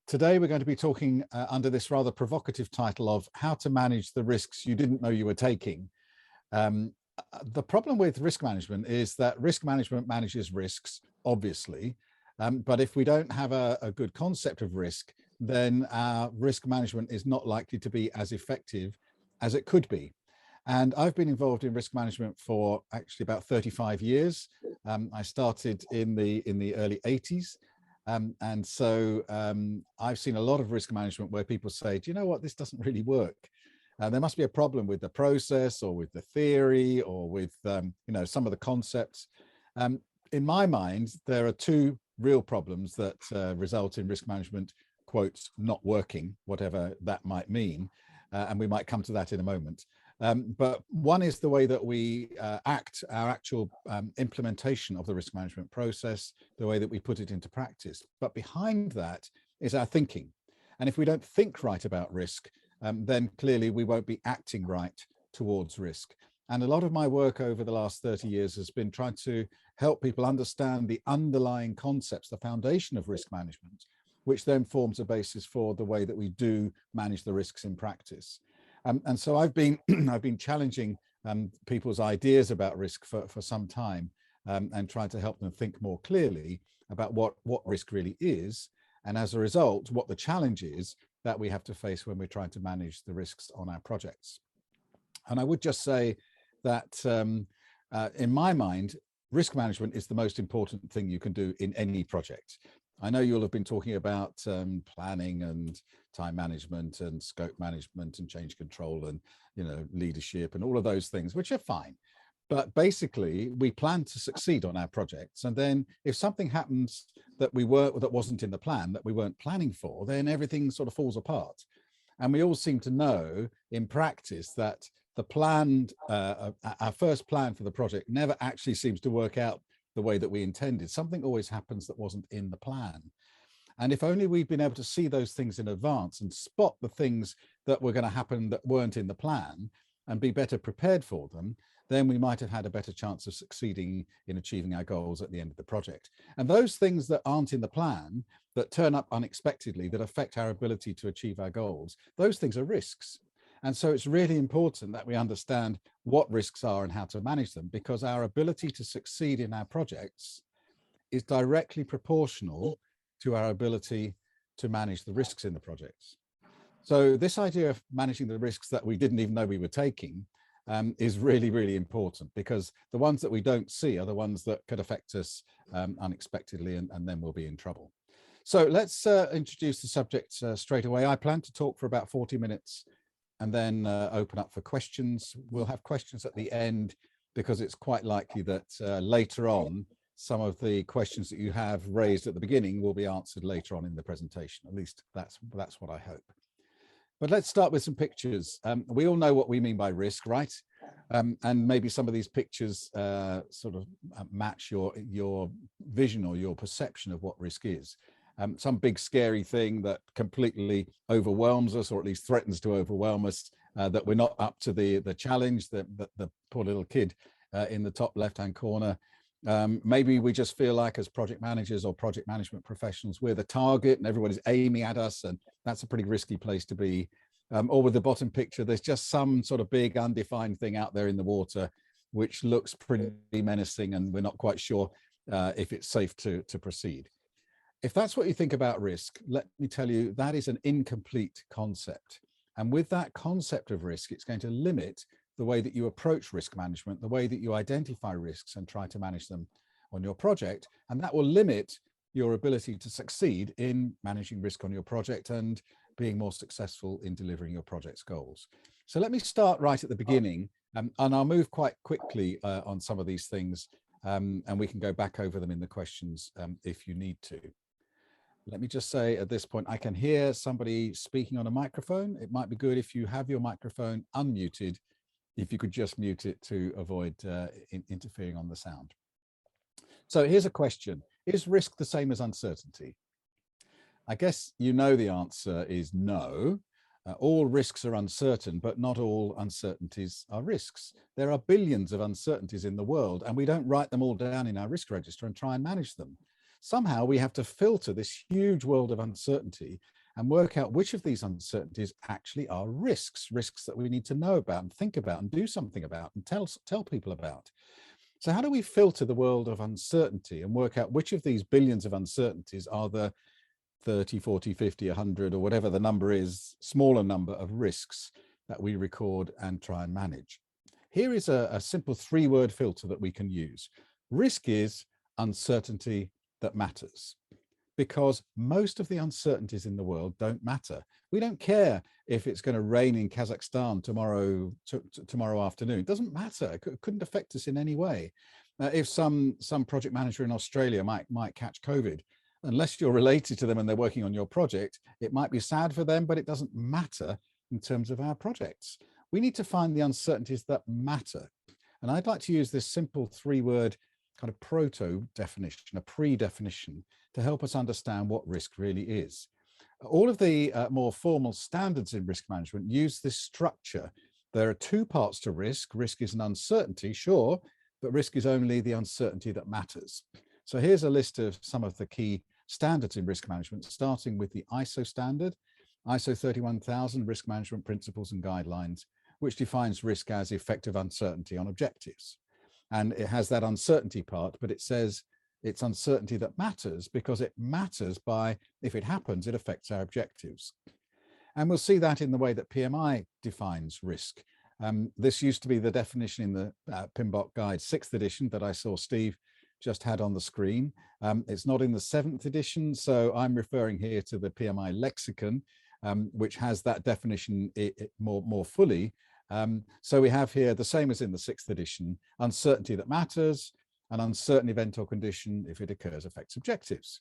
Today, we're going to be talking under this rather provocative title of how to manage the risks you didn't know you were taking. The problem with risk management is that risk management manages risks, obviously, but if we don't have a good concept of risk, then our risk management is not likely to be as effective as it could be. And I've been involved in risk management for actually about 35 years. I started in the early 80s. And so I've seen a lot of risk management where people say, do you know what, this doesn't really work. There must be a problem with the process or with the theory or with some of the concepts. In my mind, there are two real problems that result in risk management, quotes, not working, whatever that might mean. And we might come to that in a moment. But one is the way that we our actual implementation of the risk management process, the way that we put it into practice. But behind that is our thinking. And if we don't think right about risk, then clearly we won't be acting right towards risk. And a lot of my work over the last 30 years has been trying to help people understand the underlying concepts, the foundation of risk management, which then forms a basis for the way that we do manage the risks in practice. And so I've been challenging people's ideas about risk for some time and trying to help them think more clearly about what risk really is. And as a result, what the challenge is that we have to face when we're trying to manage the risks on our projects. And I would just say that in my mind, risk management is the most important thing you can do in any project. I know you'll have been talking about planning and time management and scope management and change control and leadership and all of those things, which are fine. But basically, we plan to succeed on our projects. And then if something happens that wasn't in the plan, that we weren't planning for, then everything sort of falls apart. And we all seem to know in practice that the planned, our first plan for the project never actually seems to work out the way that we intended. Something always happens that wasn't in the plan. And if only we'd been able to see those things in advance and spot the things that were going to happen that weren't in the plan and be better prepared for them, then we might have had a better chance of succeeding in achieving our goals at the end of the project. And those things that aren't in the plan, that turn up unexpectedly, that affect our ability to achieve our goals, those things are risks. And so it's really important that we understand what risks are and how to manage them, because our ability to succeed in our projects is directly proportional to our ability to manage the risks in the projects. So this idea of managing the risks that we didn't even know we were taking is really, really important, because the ones that we don't see are the ones that could affect us unexpectedly, and then we'll be in trouble. So let's introduce the subject straight away. I plan to talk for about 40 minutes and then open up for questions. We'll have questions at the end, because it's quite likely that later on, some of the questions that you have raised at the beginning will be answered later on in the presentation. At least that's what I hope. But let's start with some pictures. We all know what we mean by risk, right? And maybe some of these pictures sort of match your vision or your perception of what risk is. Some big scary thing that completely overwhelms us, or at least threatens to overwhelm us, that we're not up to the challenge, the poor little kid in the top left-hand corner. Maybe we just feel like, as project managers or project management professionals, we're the target and everybody's aiming at us, and that's a pretty risky place to be. Or with the bottom picture, there's just some sort of big undefined thing out there in the water which looks pretty menacing, and we're not quite sure if it's safe to proceed. If that's what you think about risk, let me tell you, that is an incomplete concept. And with that concept of risk, it's going to limit the way that you approach risk management, the way that you identify risks and try to manage them on your project. And that will limit your ability to succeed in managing risk on your project and being more successful in delivering your project's goals. So let me start right at the beginning, and I'll move quite quickly on some of these things, and we can go back over them in the questions if you need to. Let me just say at this point, I can hear somebody speaking on a microphone. It might be good if you have your microphone unmuted, if you could just mute it to avoid interfering on the sound. So here's a question. Is risk the same as uncertainty? I guess you know the answer is no. All risks are uncertain, but not all uncertainties are risks. There are billions of uncertainties in the world, and we don't write them all down in our risk register and try and manage them. Somehow we have to filter this huge world of uncertainty and work out which of these uncertainties actually are risks that we need to know about and think about and do something about and tell people about. So how do we filter the world of uncertainty and work out which of these billions of uncertainties are the 30, 40, 50, 100, or whatever the number is, smaller number of risks that we record and try and manage? Here is a simple 3-word filter that we can use. Risk is uncertainty that matters, because most of the uncertainties in the world don't matter. We don't care if it's going to rain in Kazakhstan tomorrow afternoon. It doesn't matter. It couldn't affect us in any way. If some project manager in Australia might catch COVID, unless you're related to them and they're working on your project, it might be sad for them, but it doesn't matter in terms of our projects. We need to find the uncertainties that matter. And I'd like to use this simple 3-word kind of proto definition, a pre-definition, to help us understand what risk really is. All of the more formal standards in risk management use this structure. There are 2 parts to risk. Risk is an uncertainty, sure, but risk is only the uncertainty that matters. So here's a list of some of the key standards in risk management, starting with the ISO standard, ISO 31000, Risk Management Principles and Guidelines, which defines risk as effective uncertainty on objectives. And it has that uncertainty part, but it says it's uncertainty that matters because it matters by, if it happens, it affects our objectives. And we'll see that in the way that PMI defines risk. This used to be the definition in the PMBOK Guide 6th edition that I saw Steve just had on the screen. It's not in the 7th edition, so I'm referring here to the PMI lexicon, which has that definition more fully. So we have here the same as in the 6th edition: uncertainty that matters, an uncertain event or condition, if it occurs, affects objectives.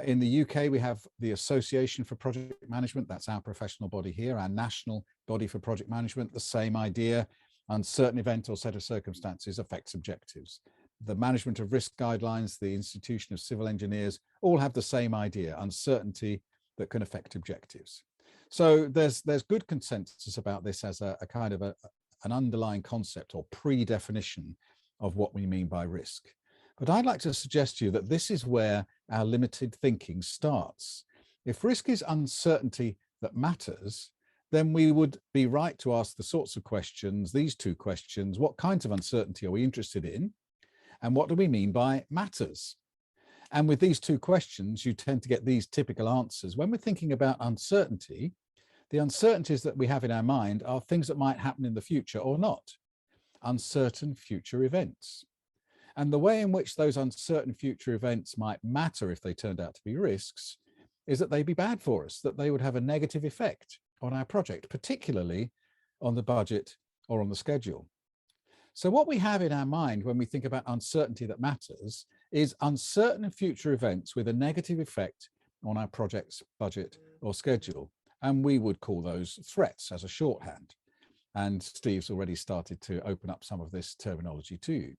In the UK, we have the Association for Project Management. That's our professional body here, our national body for project management. The same idea: uncertain event or set of circumstances affects objectives. The Management of Risk Guidelines, the Institution of Civil Engineers, all have the same idea: uncertainty that can affect objectives. So there's good consensus about this as a kind of an underlying concept or pre-definition of what we mean by risk. But I'd like to suggest to you that this is where our limited thinking starts. If risk is uncertainty that matters, then we would be right to ask the sorts of questions, these 2 questions: what kinds of uncertainty are we interested in? And what do we mean by matters? And with these 2 questions, you tend to get these typical answers. When we're thinking about uncertainty, the uncertainties that we have in our mind are things that might happen in the future or not, uncertain future events. And the way in which those uncertain future events might matter if they turned out to be risks is that they'd be bad for us, that they would have a negative effect on our project, particularly on the budget or on the schedule. So what we have in our mind when we think about uncertainty that matters is uncertain future events with a negative effect on our project's budget or schedule. And we would call those threats as a shorthand. And Steve's already started to open up some of this terminology to you.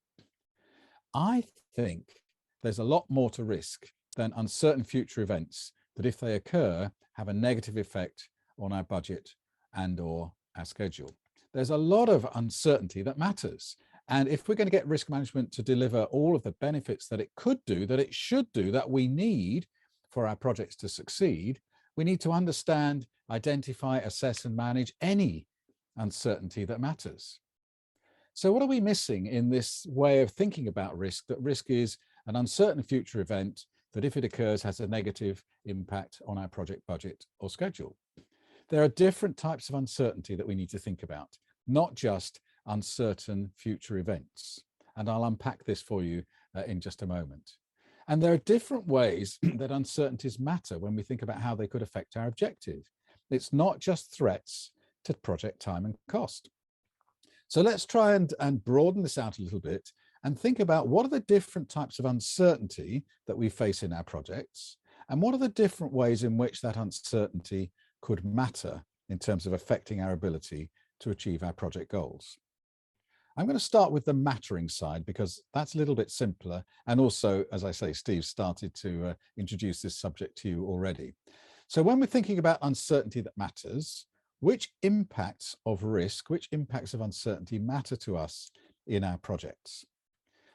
I think there's a lot more to risk than uncertain future events that, if they occur, have a negative effect on our budget and or our schedule. There's a lot of uncertainty that matters. And if we're going to get risk management to deliver all of the benefits that it could do, that it should do, that we need for our projects to succeed, we need to understand, identify, assess, and manage any uncertainty that matters. So what are we missing in this way of thinking about risk, that risk is an uncertain future event that, if it occurs, has a negative impact on our project budget or schedule? There are different types of uncertainty that we need to think about, not just uncertain future events. And I'll unpack this for you in just a moment. And there are different ways that uncertainties matter when we think about how they could affect our objective. It's not just threats to project time and cost. So let's try and broaden this out a little bit and think about what are the different types of uncertainty that we face in our projects, and what are the different ways in which that uncertainty could matter in terms of affecting our ability to achieve our project goals. I'm going to start with the mattering side because that's a little bit simpler. And also, as I say, Steve started to introduce this subject to you already. So when we're thinking about uncertainty that matters, which impacts of risk, which impacts of uncertainty matter to us in our projects?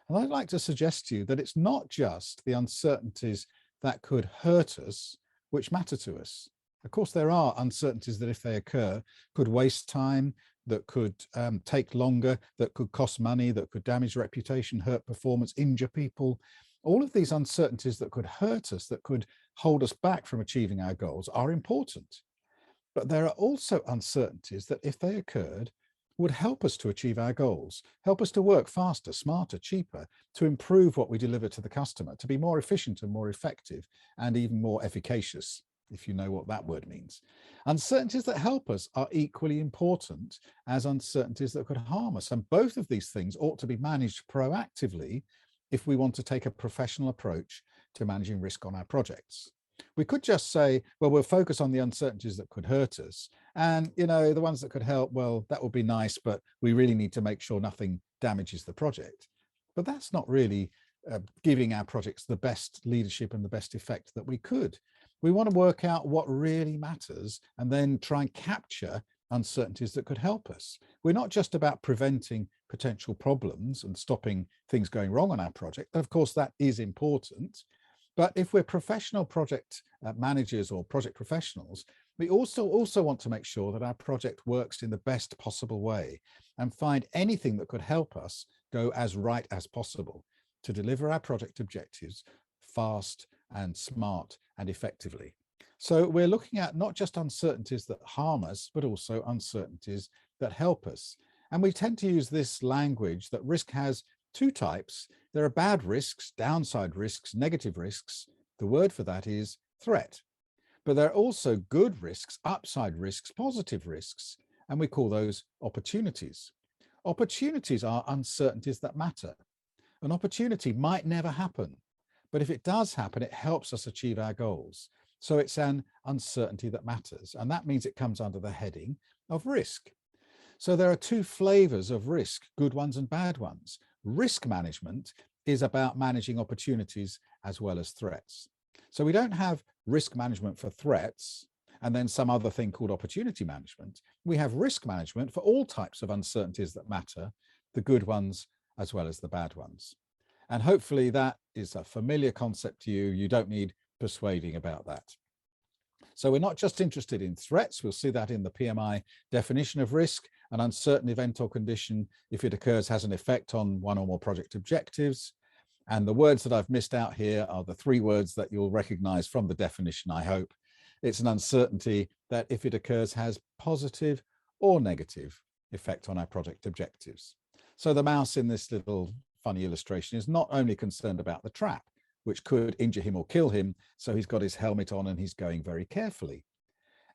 And I'd like to suggest to you that it's not just the uncertainties that could hurt us which matter to us. Of course, there are uncertainties that, if they occur, could waste time, that could take longer, that could cost money, that could damage reputation, hurt performance, injure people. All of these uncertainties that could hurt us, that could hold us back from achieving our goals, are important. But there are also uncertainties that, if they occurred, would help us to achieve our goals, help us to work faster, smarter, cheaper, to improve what we deliver to the customer, to be more efficient and more effective, and even more efficacious, if you know what that word means. Uncertainties that help us are equally important as uncertainties that could harm us. And both of these things ought to be managed proactively if we want to take a professional approach to managing risk on our projects. We could just say, well, we'll focus on the uncertainties that could hurt us. And, the ones that could help, well, that would be nice, but we really need to make sure nothing damages the project. But that's not really giving our projects the best leadership and the best effect that we could. We want to work out what really matters and then try and capture uncertainties that could help us. We're not just about preventing potential problems and stopping things going wrong on our project. Of course, that is important. But if we're professional project managers or project professionals, we also want to make sure that our project works in the best possible way and find anything that could help us go as right as possible to deliver our project objectives fast and smart and effectively. So we're looking at not just uncertainties that harm us, but also uncertainties that help us. And we tend to use this language that risk has two types. There are bad risks, downside risks, negative risks. The word for that is threat. But there are also good risks, upside risks, positive risks, and we call those opportunities. Opportunities are uncertainties that matter. An opportunity might never happen, but if it does happen, it helps us achieve our goals. So it's an uncertainty that matters, and that means it comes under the heading of risk. So there are two flavors of risk, good ones and bad ones. Risk management is about managing opportunities as well as threats. So we don't have risk management for threats and then some other thing called opportunity management. We have risk management for all types of uncertainties that matter, the good ones as well as the bad ones. And hopefully that is a familiar concept to you. You don't need persuading about that. So we're not just interested in threats. We'll see that in the PMI definition of risk. An uncertain event or condition, if it occurs, has an effect on one or more project objectives. And the words that I've missed out here are the three words that you'll recognize from the definition, I hope. It's an uncertainty that, if it occurs, has positive or negative effect on our project objectives. So the mouse in this little funny illustration is not only concerned about the trap, which could injure him or kill him, so he's got his helmet on and he's going very carefully.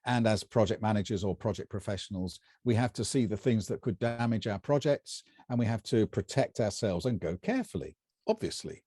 And as project managers or project professionals, we have to see the things that could damage our projects, and we have to protect ourselves and go carefully, obviously.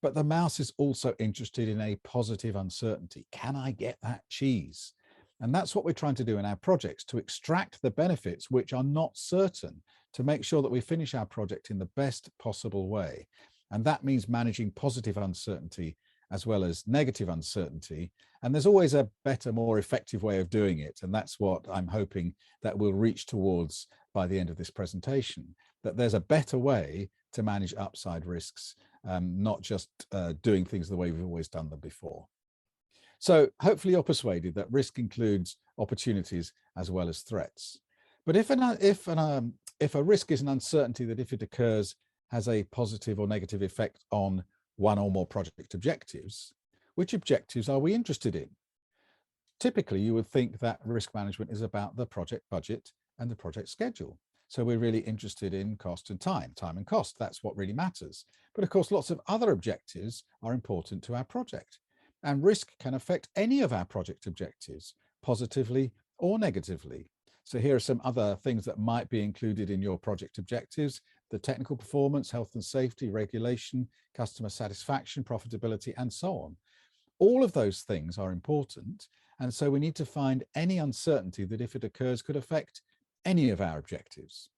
But the mouse is also interested in a positive uncertainty. Can I get that cheese? And that's what we're trying to do in our projects, to extract the benefits which are not certain, to make sure that we finish our project in the best possible way. And that means managing positive uncertainty as well as negative uncertainty. And there's always a better, more effective way of doing it. And that's what I'm hoping that we'll reach towards by the end of this presentation, that there's a better way to manage upside risks, not just doing things the way we've always done them before. So hopefully you're persuaded that risk includes opportunities as well as threats. But if a risk is an uncertainty that, if it occurs, has a positive or negative effect on one or more project objectives, which objectives are we interested in? Typically, you would think that risk management is about the project budget and the project schedule. So we're really interested in cost and time and cost. That's what really matters. But of course, lots of other objectives are important to our project. And risk can affect any of our project objectives, positively or negatively. So here are some other things that might be included in your project objectives: the technical performance, health and safety, regulation, customer satisfaction, profitability, and so on. All of those things are important. And so we need to find any uncertainty that, if it occurs, could affect any of our objectives.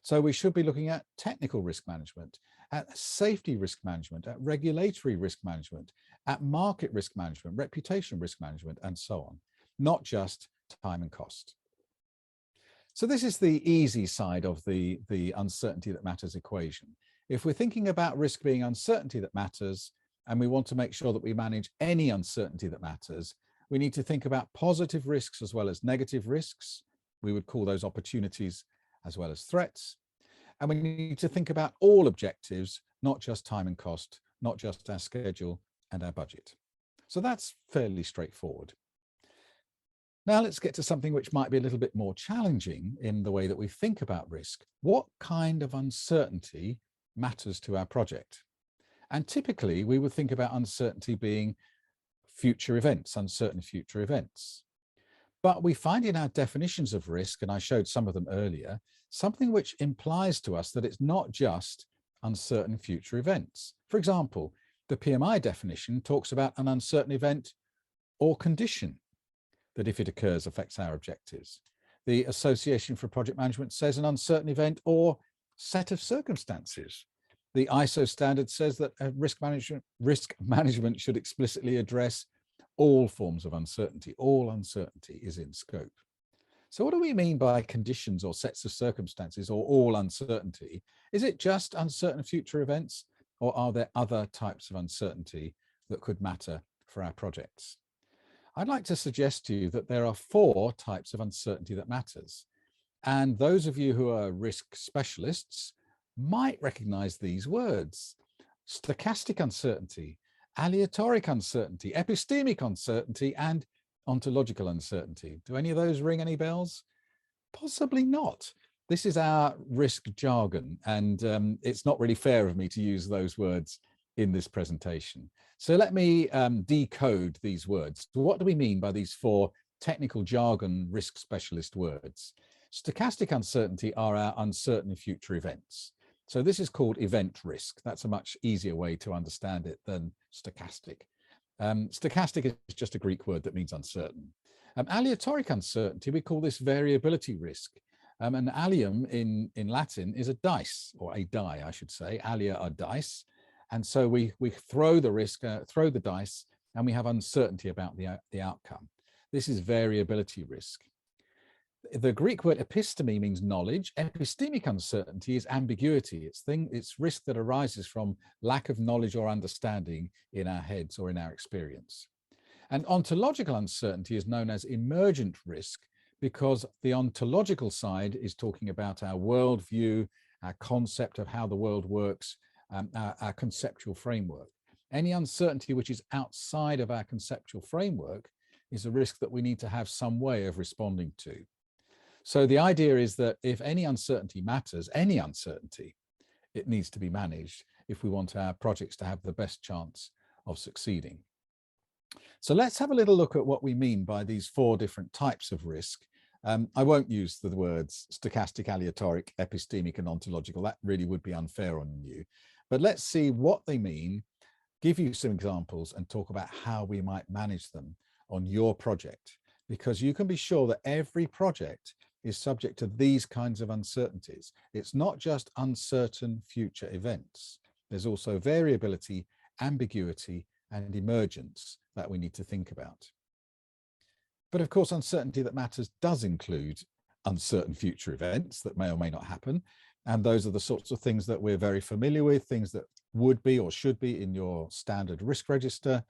So we should be looking at technical risk management, at safety risk management, at regulatory risk management, at market risk management, reputation risk management, and so on, not just time and cost. So this is the easy side of the uncertainty that matters equation. If we're thinking about risk being uncertainty that matters, and we want to make sure that we manage any uncertainty that matters, We need to think about positive risks as well as negative risks. We would call those opportunities as well as threats. And we need to think about all objectives, not just time and cost, not just our schedule and our budget. So that's fairly straightforward. Now let's get to something which might be a little bit more challenging in the way that we think about risk. What kind of uncertainty matters to our project? And typically we would think about uncertainty being future events, uncertain future events. But we find in our definitions of risk, and I showed some of them earlier, something which implies to us that it's not just uncertain future events. For example, the PMI definition talks about an uncertain event or condition that, if it occurs, affects our objectives. The Association for Project Management says an uncertain event or set of circumstances. The ISO standard says that risk management should explicitly address all forms of uncertainty. All uncertainty is in scope. So what do we mean by conditions or sets of circumstances or all uncertainty? Is it just uncertain future events, or are there other types of uncertainty that could matter for our projects? I'd like to suggest to you that there are 4 types of uncertainty that matters. And those of you who are risk specialists might recognize these words: stochastic uncertainty, aleatoric uncertainty, epistemic uncertainty, and ontological uncertainty. Do any of those ring any bells? Possibly not. This is our risk jargon, and it's not really fair of me to use those words in this presentation. So let me decode these words. What do we mean by these 4 technical jargon risk specialist words? Stochastic uncertainty are our uncertain future events. So this is called event risk. That's a much easier way to understand it than stochastic. Stochastic is just a Greek word that means uncertain. Aleatoric uncertainty, we call this variability risk. And allium in Latin is a dice, or a die, I should say. Alea are dice. And so we throw the risk, throw the dice, and we have uncertainty about the outcome. This is variability risk. The Greek word episteme means knowledge. Epistemic uncertainty is ambiguity. It's risk that arises from lack of knowledge or understanding in our heads or in our experience. And ontological uncertainty is known as emergent risk, because the ontological side is talking about our worldview, our concept of how the world works, our conceptual framework. Any uncertainty which is outside of our conceptual framework is a risk that we need to have some way of responding to. So the idea is that if any uncertainty matters, any uncertainty, it needs to be managed if we want our projects to have the best chance of succeeding. So let's have a little look at what we mean by these 4 different types of risk. I won't use the words stochastic, aleatoric, epistemic, and ontological. That really would be unfair on you. But let's see what they mean, give you some examples, and talk about how we might manage them on your project, because you can be sure that every project is subject to these kinds of uncertainties. It's not just uncertain future events. There's also variability, ambiguity, and emergence that we need to think about. But of course, uncertainty that matters does include uncertain future events that may or may not happen. And those are the sorts of things that we're very familiar with, things that would be or should be in your standard risk register.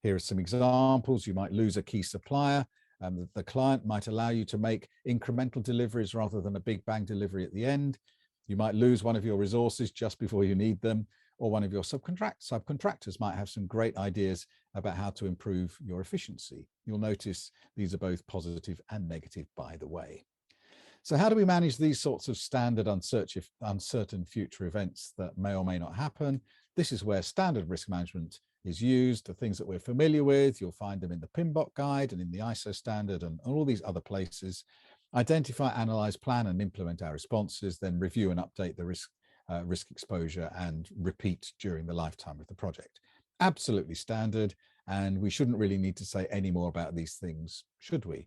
Here are some examples. You might lose a key supplier. The client might allow you to make incremental deliveries rather than a big bang delivery at the end. You might lose one of your resources just before you need them, or one of your subcontractors might have some great ideas about how to improve your efficiency. You'll notice these are both positive and negative, by the way. So how do we manage these sorts of standard uncertain future events that may or may not happen? This is where standard risk management is used. The things that we're familiar with, you'll find them in the PMBOK guide and in the ISO standard and all these other places. Identify, analyze, plan, and implement our responses, then review and update the risk exposure and repeat during the lifetime of the project. Absolutely standard, and we shouldn't really need to say any more about these things, should we?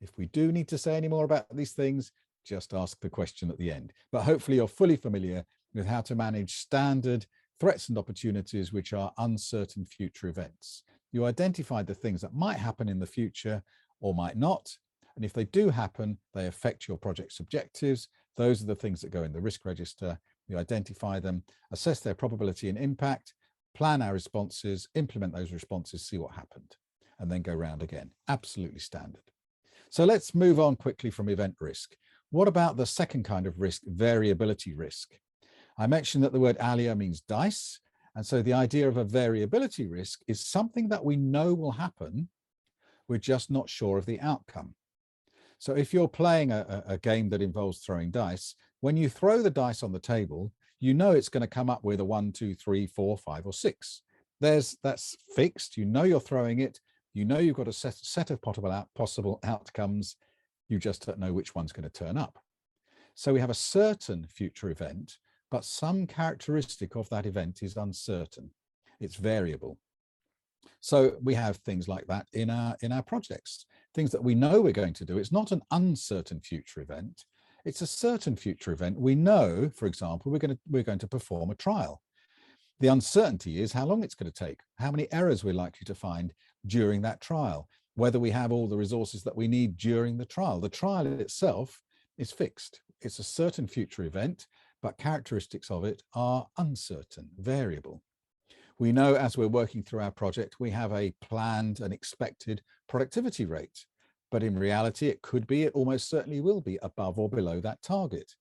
If we do need to say any more about these things, just ask the question at the end. But hopefully you're fully familiar with how to manage standard threats and opportunities which are uncertain future events. You identified the things that might happen in the future or might not, and if they do happen, they affect your project's objectives. Those are the things that go in the risk register. You identify them, assess their probability and impact, plan our responses, implement those responses, see what happened. and then go round again. Absolutely standard. So let's move on quickly from event risk. What about the second kind of risk, variability risk? I mentioned that the word alia means dice. And so the idea of a variability risk is something that we know will happen. We're just not sure of the outcome. So if you're playing a game that involves throwing dice, when you throw the dice on the table, you know it's going to come up with a 1, 2, 3, 4, 5, or 6. That's fixed. You know you're throwing it. You know you've got a set of possible outcomes. You just don't know which one's going to turn up. So we have a certain future event, but some characteristic of that event is uncertain. It's variable. So we have things like that in our projects, things that we know we're going to do. It's not an uncertain future event. It's a certain future event. We know, for example, we're going to perform a trial. The uncertainty is how long it's going to take, how many errors we're likely to find during that trial, whether we have all the resources that we need during the trial. The trial itself is fixed. It's a certain future event, but characteristics of it are uncertain, variable. We know as we're working through our project, we have a planned and expected productivity rate, but in reality, it almost certainly will be above or below that target.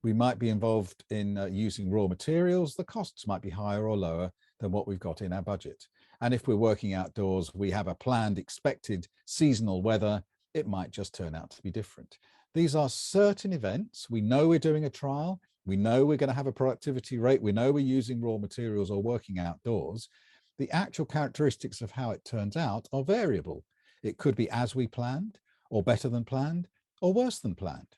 We might be involved in using raw materials. The costs might be higher or lower than what we've got in our budget. And if we're working outdoors, we have a planned expected seasonal weather. It might just turn out to be different. These are certain events. We know we're doing a trial. We know we're going to have a productivity rate. We know we're using raw materials or working outdoors. The actual characteristics of how it turns out are variable. It could be as we planned, or better than planned, or worse than planned.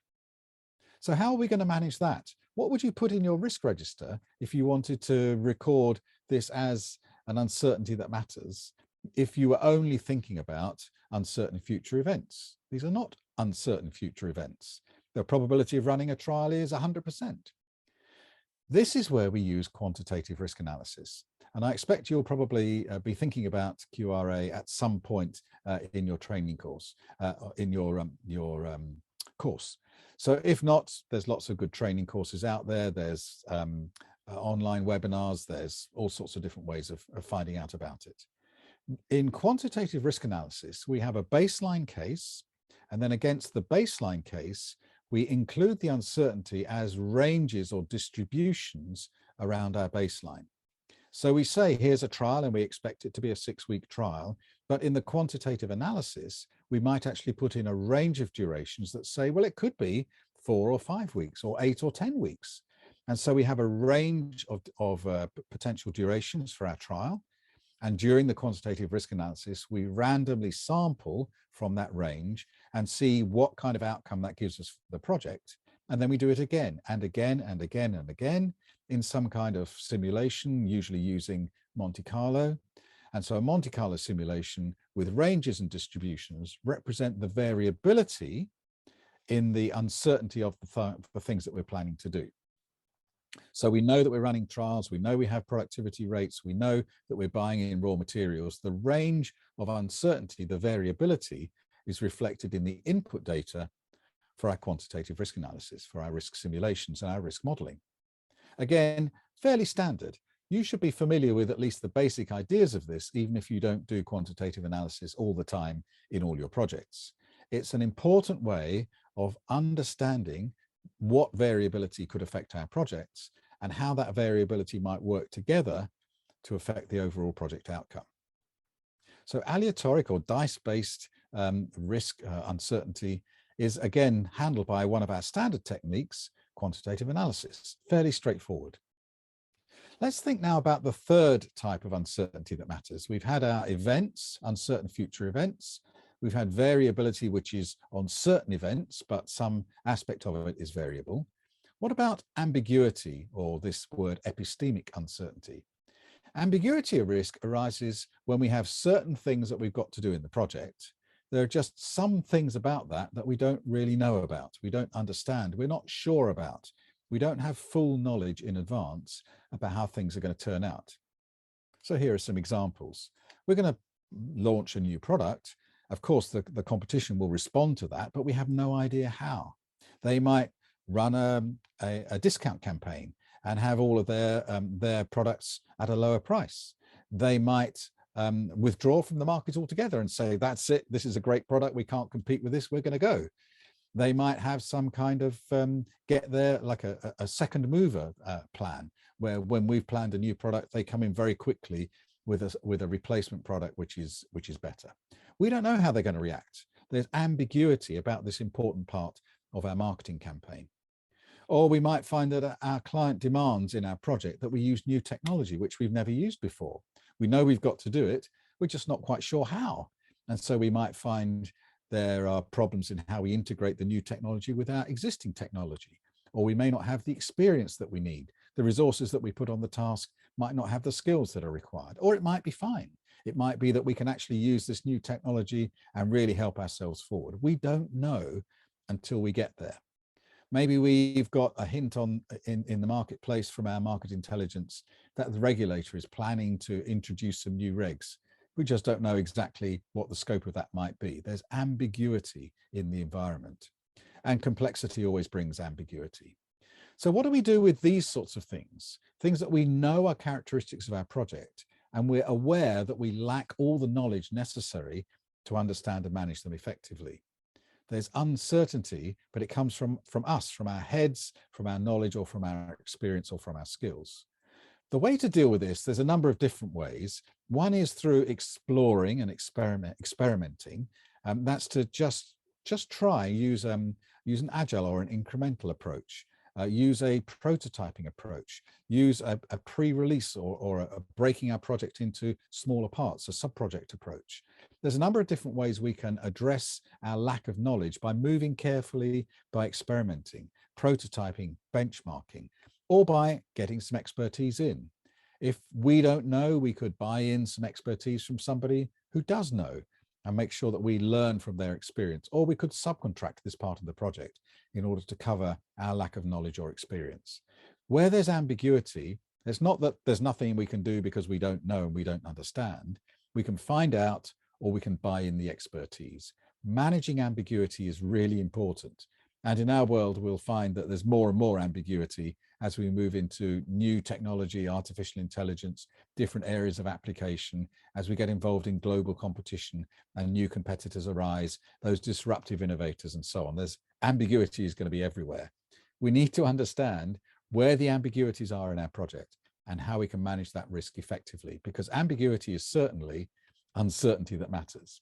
So how are we going to manage that? What would you put in your risk register if you wanted to record this as an uncertainty that matters, if you were only thinking about uncertain future events? These are not uncertain future events. The probability of running a trial is 100%. This is where we use quantitative risk analysis. And I expect you'll probably be thinking about QRA at some point in your training course, in your course. So if not, there's lots of good training courses out there. There's online webinars. There's all sorts of different ways of finding out about it. In quantitative risk analysis, we have a baseline case, and then against the baseline case, we include the uncertainty as ranges or distributions around our baseline. So we say, here's a trial and we expect it to be a 6-week trial, but in the quantitative analysis, we might actually put in a range of durations that say, well, it could be 4 or 5 weeks or 8 or 10 weeks. And so we have a range of potential durations for our trial. And during the quantitative risk analysis, we randomly sample from that range and see what kind of outcome that gives us for the project. And then we do it again and again and again and again in some kind of simulation, usually using Monte Carlo. And so a Monte Carlo simulation with ranges and distributions represent the variability in the uncertainty of the things that we're planning to do. So we know that we're running trials, we know we have productivity rates, we know that we're buying in raw materials. The range of uncertainty, the variability, is reflected in the input data for our quantitative risk analysis, for our risk simulations and our risk modeling. Again, fairly standard. You should be familiar with at least the basic ideas of this, even if you don't do quantitative analysis all the time in all your projects. It's an important way of understanding what variability could affect our projects and how that variability might work together to affect the overall project outcome. So aleatoric or dice-based risk uncertainty is again handled by one of our standard techniques, quantitative analysis. Fairly straightforward. Let's think now about the third type of uncertainty that matters. We've had our events, uncertain future events. We've had variability, which is on certain events, but some aspect of it is variable. What about ambiguity, or this word epistemic uncertainty? Ambiguity of risk arises when we have certain things that we've got to do in the project. There are just some things about that we don't really know about, we don't understand, we're not sure about. We don't have full knowledge in advance about how things are going to turn out. So here are some examples. We're going to launch a new product. Of course, the competition will respond to that, but we have no idea how. They might run a discount campaign and have all of their products at a lower price. They might withdraw from the market altogether and say, that's it, this is a great product, we can't compete with this, we're going to go. They might have some kind of get there like a second mover plan, where when we've planned a new product, they come in very quickly with a replacement product which is better. We don't know how they're going to react. There's ambiguity about this important part of our marketing campaign. Or we might find that our client demands in our project that we use new technology which we've never used before. We know we've got to do it, we're just not quite sure how. And so we might find there are problems in how we integrate the new technology with our existing technology, or we may not have the experience that we need. The resources that we put on the task might not have the skills that are required, or it might be fine. It might be that we can actually use this new technology and really help ourselves forward. We don't know until we get there. Maybe we've got a hint in the marketplace from our market intelligence that the regulator is planning to introduce some new regs. We just don't know exactly what the scope of that might be. There's ambiguity in the environment, and complexity always brings ambiguity. So what do we do with these sorts of things? Things that we know are characteristics of our project, and we're aware that we lack all the knowledge necessary to understand and manage them effectively. There's uncertainty, but it comes from us, from our heads, from our knowledge, or from our experience, or from our skills. The way to deal with this, there's a number of different ways. One is through exploring and experimenting. That's to just try, use an agile or an incremental approach, use a prototyping approach, use a pre-release or a breaking our project into smaller parts, a sub-project approach. There's a number of different ways we can address our lack of knowledge by moving carefully, by experimenting, prototyping, benchmarking, or by getting some expertise in. If we don't know, we could buy in some expertise from somebody who does know and make sure that we learn from their experience, or we could subcontract this part of the project in order to cover our lack of knowledge or experience. Where there's ambiguity, it's not that there's nothing we can do because we don't know and we don't understand. We can find out, or we can buy in the expertise. Managing ambiguity is really important. And in our world, we'll find that there's more and more ambiguity as we move into new technology, artificial intelligence, different areas of application, as we get involved in global competition and new competitors arise, those disruptive innovators and so on. There's ambiguity is going to be everywhere. We need to understand where the ambiguities are in our project and how we can manage that risk effectively, because ambiguity is certainly uncertainty that matters.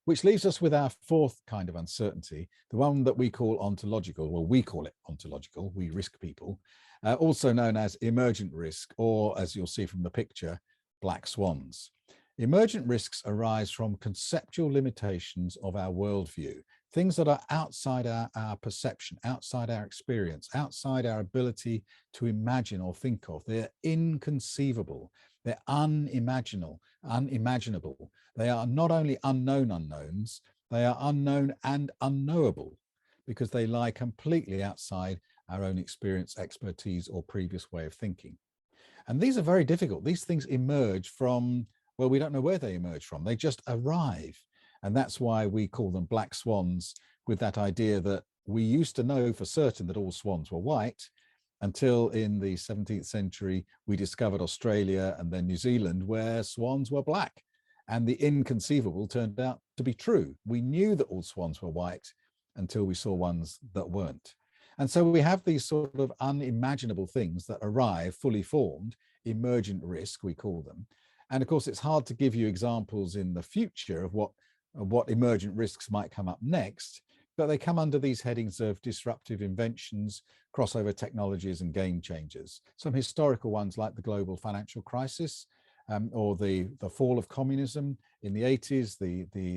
Which leaves us with our fourth kind of uncertainty, the one that we call ontological. Well, we call it ontological, we risk people, also known as emergent risk, or as you'll see from the picture, black swans. Emergent risks arise from conceptual limitations of our worldview, things that are outside our perception, outside our experience, outside our ability to imagine or think of. They're inconceivable. They're unimaginable. They are not only unknown unknowns, they are unknown and unknowable because they lie completely outside our own experience, expertise, or previous way of thinking. And these are very difficult. These things emerge from, well, we don't know where they emerge from. They just arrive. And that's why we call them black swans, with that idea that we used to know for certain that all swans were white, until in the 17th century, we discovered Australia and then New Zealand, where swans were black. And the inconceivable turned out to be true. We knew that all swans were white until we saw ones that weren't. And so we have these sort of unimaginable things that arrive fully formed, emergent risk, we call them. And of course, it's hard to give you examples in the future of what emergent risks might come up next, but they come under these headings of disruptive inventions, crossover technologies, and game changers. Some historical ones like the global financial crisis, or the fall of communism in the 80s, the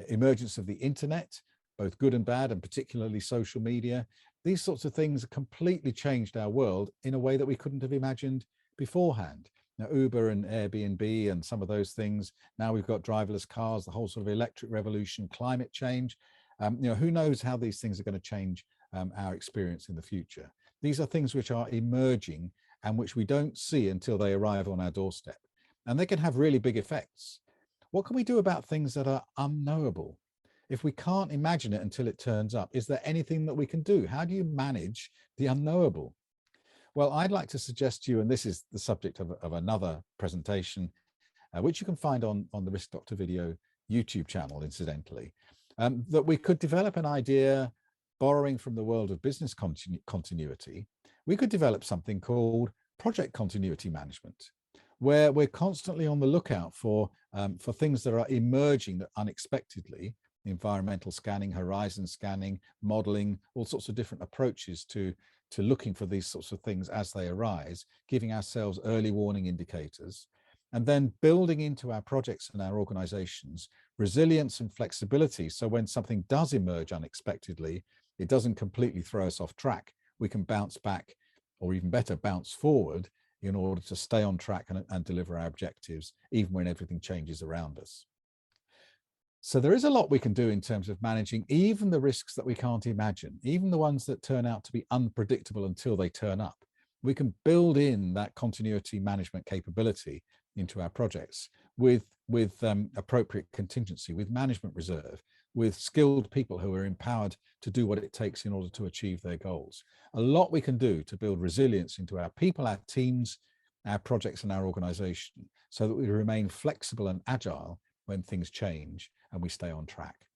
emergence of the internet, both good and bad, and particularly social media. These sorts of things completely changed our world in a way that we couldn't have imagined beforehand. Now, Uber and Airbnb and some of those things, now we've got driverless cars, the whole sort of electric revolution, climate change. Who knows how these things are going to change our experience in the future. These are things which are emerging and which we don't see until they arrive on our doorstep. And they can have really big effects. What can we do about things that are unknowable? If we can't imagine it until it turns up, is there anything that we can do? How do you manage the unknowable? Well, I'd like to suggest to you, and this is the subject of another presentation, which you can find on the Risk Doctor video YouTube channel, incidentally, that we could develop an idea, borrowing from the world of business continuity. We could develop something called project continuity management, where we're constantly on the lookout for things that are emerging unexpectedly. Environmental scanning, horizon scanning, modeling, all sorts of different approaches to looking for these sorts of things as they arise, giving ourselves early warning indicators, and then building into our projects and our organizations resilience and flexibility. So when something does emerge unexpectedly, it doesn't completely throw us off track. We can bounce back, or even better, bounce forward in order to stay on track and deliver our objectives, even when everything changes around us. So there is a lot we can do in terms of managing even the risks that we can't imagine, even the ones that turn out to be unpredictable until they turn up. We can build in that continuity management capability into our projects with appropriate contingency, with management reserve, with skilled people who are empowered to do what it takes in order to achieve their goals. A lot we can do to build resilience into our people, our teams, our projects and our organization, so that we remain flexible and agile when things change and we stay on track.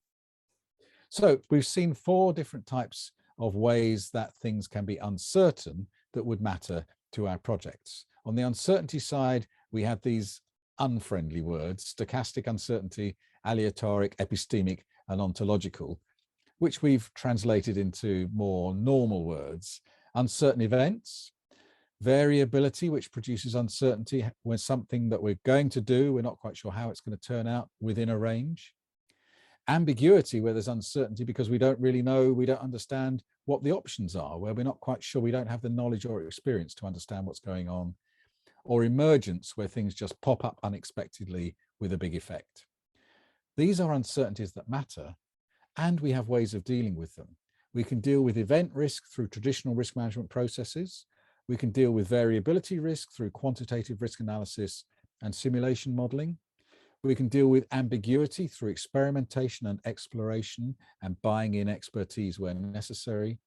So we've seen 4 different types of ways that things can be uncertain that would matter to our projects. On the uncertainty side, we had these unfriendly words: stochastic uncertainty, aleatoric, epistemic, and ontological, which we've translated into more normal words. Uncertain events, variability, which produces uncertainty when something that we're going to do, we're not quite sure how it's going to turn out within a range. Ambiguity, where there's uncertainty because we don't really know, we don't understand what the options are, where we're not quite sure, we don't have the knowledge or experience to understand what's going on. Or emergence, where things just pop up unexpectedly with a big effect. These are uncertainties that matter, and we have ways of dealing with them. We can deal with event risk through traditional risk management processes. We can deal with variability risk through quantitative risk analysis and simulation modeling. We can deal with ambiguity through experimentation and exploration and buying in expertise where necessary.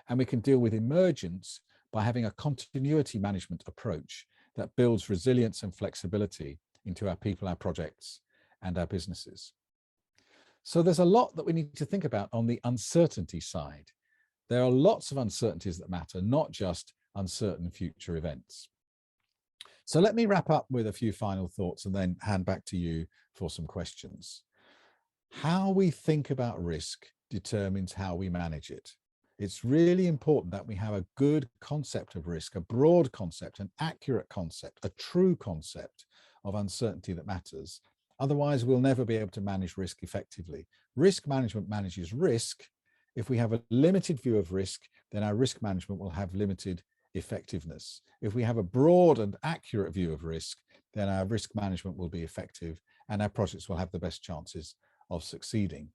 And we can deal with emergence by having a continuity management approach that builds resilience and flexibility into our people, our projects, and our businesses. So there's a lot that we need to think about on the uncertainty side. There are lots of uncertainties that matter, not just uncertain future events. So let me wrap up with a few final thoughts and then hand back to you for some questions. How we think about risk determines how we manage it. It's really important that we have a good concept of risk, a broad concept, an accurate concept, a true concept of uncertainty that matters. Otherwise, we'll never be able to manage risk effectively. Risk management manages risk. If we have a limited view of risk, then our risk management will have limited effectiveness. If we have a broad and accurate view of risk, then our risk management will be effective and our projects will have the best chances of succeeding.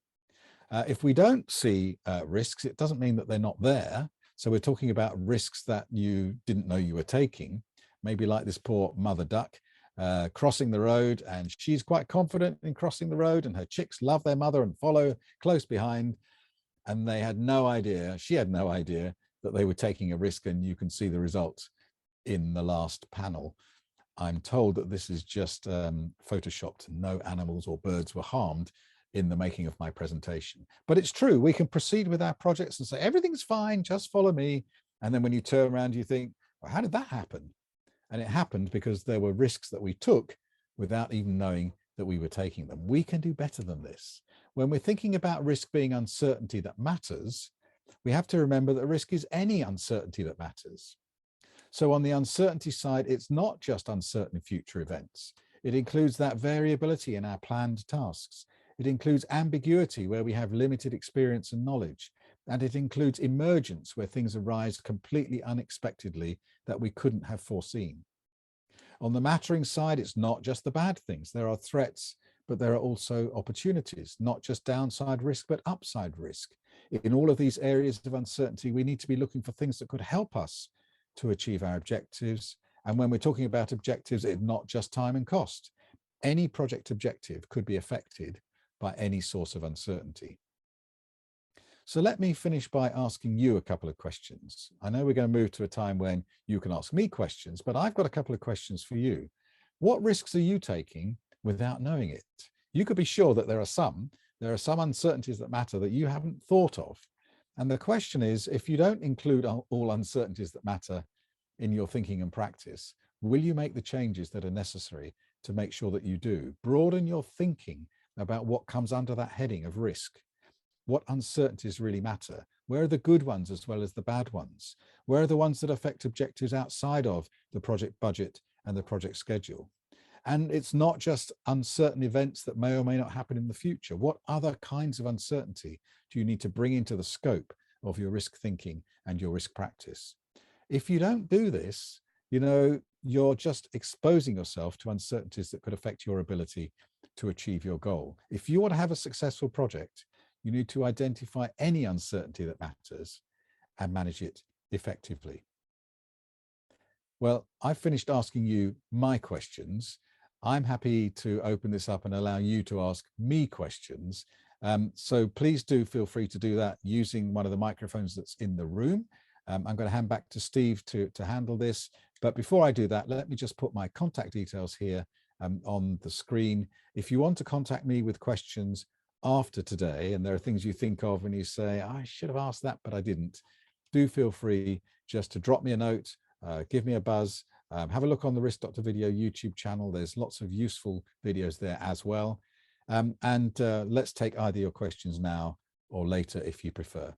If we don't see risks, it doesn't mean that they're not there. So we're talking about risks that you didn't know you were taking, maybe like this poor mother duck crossing the road, and she's quite confident in crossing the road, and her chicks love their mother and follow close behind. And they had no idea, she had no idea that they were taking a risk, and you can see the result in the last panel. I'm told that this is just photoshopped. No animals or birds were harmed in the making of my presentation. But it's true, we can proceed with our projects and say, everything's fine, just follow me. And then when you turn around, you think, well, how did that happen? And it happened because there were risks that we took without even knowing that we were taking them. We can do better than this. When we're thinking about risk being uncertainty that matters, we have to remember that risk is any uncertainty that matters. So on the uncertainty side, it's not just uncertain future events. It includes that variability in our planned tasks. It includes ambiguity, where we have limited experience and knowledge. And it includes emergence, where things arise completely unexpectedly that we couldn't have foreseen. On the mattering side, it's not just the bad things. There are threats, but there are also opportunities, not just downside risk, but upside risk. In all of these areas of uncertainty, we need to be looking for things that could help us to achieve our objectives. And when we're talking about objectives, it's not just time and cost. Any project objective could be affected by any source of uncertainty. So let me finish by asking you a couple of questions. I know we're going to move to a time when you can ask me questions, but I've got a couple of questions for you. What risks are you taking without knowing it? You could be sure that there are some uncertainties that matter that you haven't thought of. And the question is, if you don't include all uncertainties that matter in your thinking and practice, will you make the changes that are necessary to make sure that you do? Broaden your thinking about what comes under that heading of risk. What uncertainties really matter? Where are the good ones as well as the bad ones? Where are the ones that affect objectives outside of the project budget and the project schedule? And it's not just uncertain events that may or may not happen in the future. What other kinds of uncertainty do you need to bring into the scope of your risk thinking and your risk practice? If you don't do this, you're just exposing yourself to uncertainties that could affect your ability to achieve your goal. If you want to have a successful project, you need to identify any uncertainty that matters and manage it effectively. Well, I've finished asking you my questions. I'm happy to open this up and allow you to ask me questions. So please do feel free to do that using one of the microphones that's in the room. I'm going to hand back to Steve to handle this. But before I do that, let me just put my contact details here on the screen. If you want to contact me with questions after today, and there are things you think of when you say, I should have asked that, but I didn't, do feel free just to drop me a note, give me a buzz, have a look on the Risk Doctor Video YouTube channel. There's lots of useful videos there as well. And let's take either your questions now or later if you prefer.